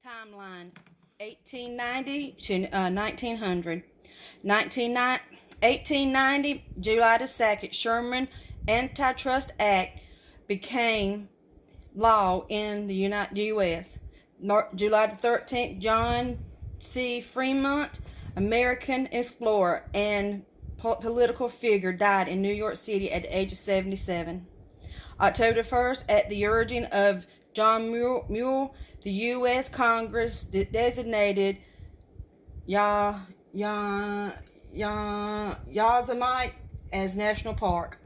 Timeline 1890 to 1900. 1890, July the 2nd, Sherman Antitrust Act became law in the U.S. July the 13th, John C. Fremont, American explorer and political figure, died in New York City at the age of 77. October 1st, at the urging of John Muir, the U.S. Congress designated Yosemite as National Park.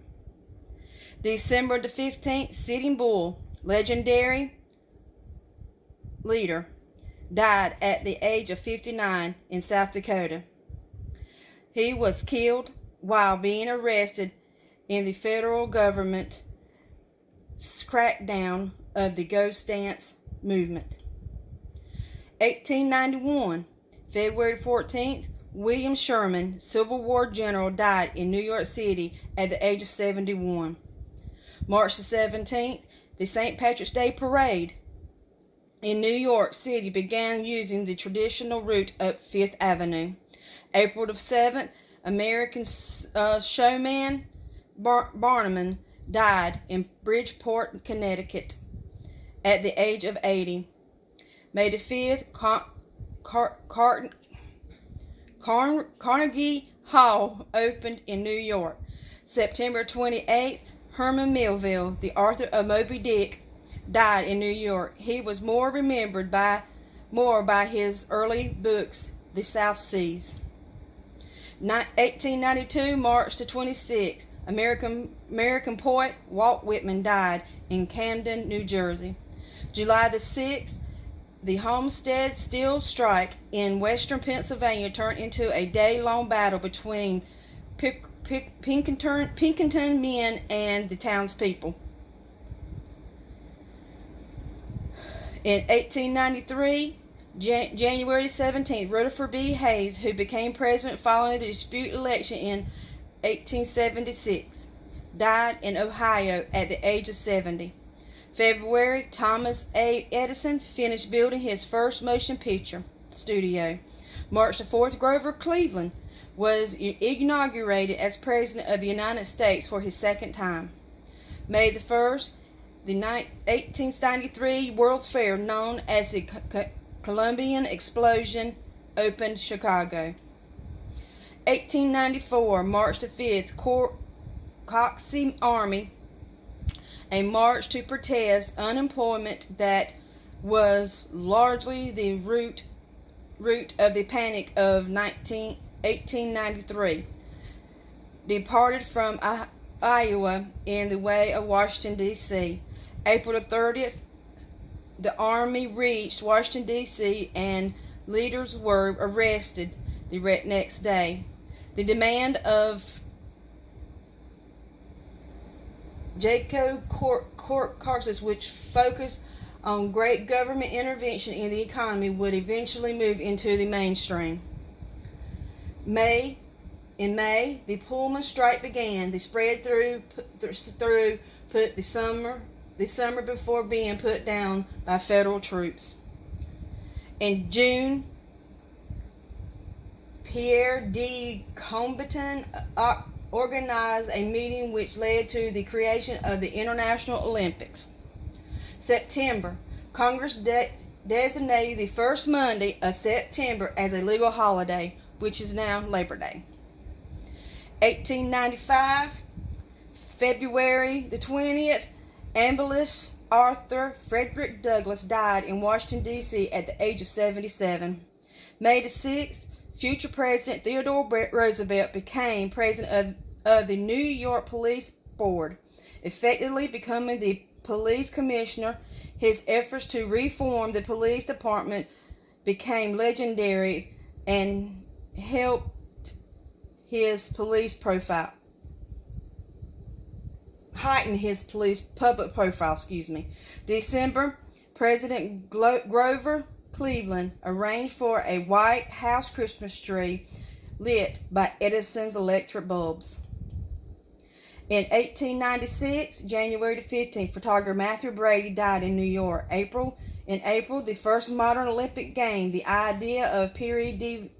December the 15th, Sitting Bull, legendary leader, died at the age of 59 in South Dakota. He was killed while being arrested in the federal government crackdown of the Ghost Dance movement. 1891, February 14th, William Sherman, Civil War general, died in New York City at the age of 71. March the 17th, the St. Patrick's Day Parade in New York City began using the traditional route up Fifth Avenue. April the 7th, American showman Barnum died in Bridgeport, Connecticut at the age of 80. May the 5th, Carnegie Hall opened in New York. September 28th, Herman Melville, the author of Moby Dick, died in New York. He was more remembered by his early books, The South Seas. 1892, March the 26th, American poet Walt Whitman died in Camden, New Jersey. July the 6th, the Homestead Steel Strike in western Pennsylvania turned into a day-long battle between Pinkerton men and the townspeople. In 1893, January 17th, Rutherford B. Hayes, who became president following the disputed election in 1876, died in Ohio at the age of 70. February, Thomas A. Edison finished building his first motion picture studio. March the 4th, Grover Cleveland was inaugurated as President of the United States for his second time. May the 1st, the 1893 World's Fair, known as the Columbian Explosion, opened Chicago. 1894, March the 5th, Coxey Army, a march to protest unemployment that was largely the root of the Panic of 1893, departed from Iowa in the way of Washington, D.C. April the 30th, the Army reached Washington, D.C., and leaders were arrested the next day. The demand of Jacob Carson, which focused on great government intervention in the economy, would eventually move into the mainstream. In May, the Pullman strike began. The spread through the summer before being put down by federal troops. In June, Pierre de Coubertin organized a meeting which led to the creation of the International Olympics. September, Congress designated the first Monday of September as a legal holiday, which is now Labor Day. 1895, February the 20th, ambulance Arthur Frederick Douglass died in Washington, D.C. at the age of 77. May the 6th, future President Theodore Roosevelt became president of the New York Police Board, effectively becoming the police commissioner. His efforts to reform the police department became legendary and helped his police profile. Heighten his public profile. December, President Grover Cleveland arranged for a White House Christmas tree lit by Edison's electric bulbs. In 1896, January the 15th, photographer Matthew Brady died in New York. In In April, the first modern Olympic game, the idea of Piri de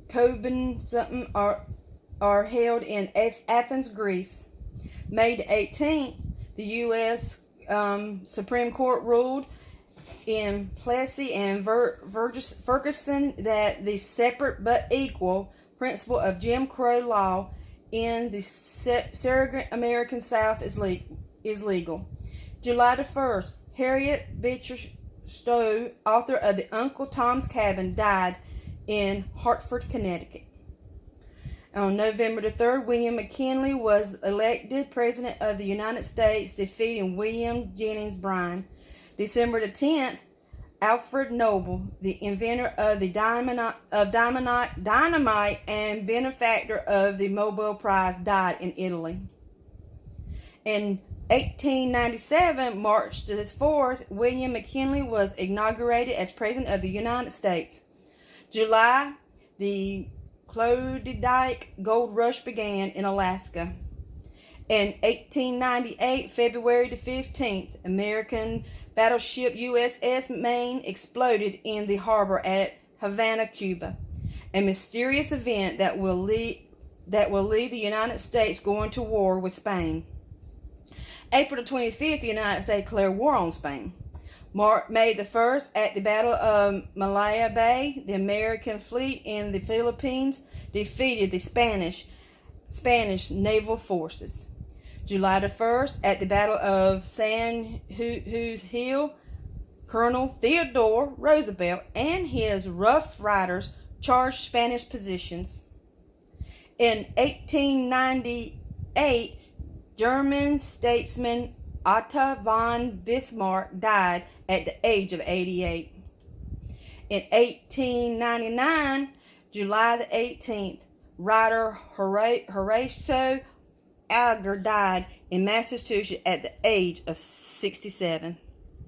Coben something are held in Athens, Greece. May the 18th, the U.S. Supreme Court ruled in Plessy and Ferguson that the separate but equal principle of Jim Crow law in the surrogate American South is legal. July the 1st, Harriet Beecher Stowe, author of The Uncle Tom's Cabin, died in Hartford, Connecticut. On November the 3rd, William McKinley was elected President of the United States, defeating William Jennings Bryan. December the 10th, Alfred Nobel, the inventor of the dynamite and benefactor of the Nobel Prize, died in Italy. In 1897, March the 4th, William McKinley was inaugurated as President of the United States. July, the Klondike Gold Rush began in Alaska. In 1898, February the 15th, American battleship USS Maine exploded in the harbor at Havana, Cuba. A mysterious event that will lead the United States going to war with Spain. April the 25th, the United States declared war on Spain. May the 1st, at the Battle of Malaya Bay, the American fleet in the Philippines defeated the Spanish naval forces. July the 1st, at the Battle of San Juan Hill, Colonel Theodore Roosevelt and his Rough Riders charged Spanish positions. In 1898, German statesman Otto von Bismarck died at the age of 88. In 1899, July the 18th, writer Horatio Alger died in Massachusetts at the age of 67.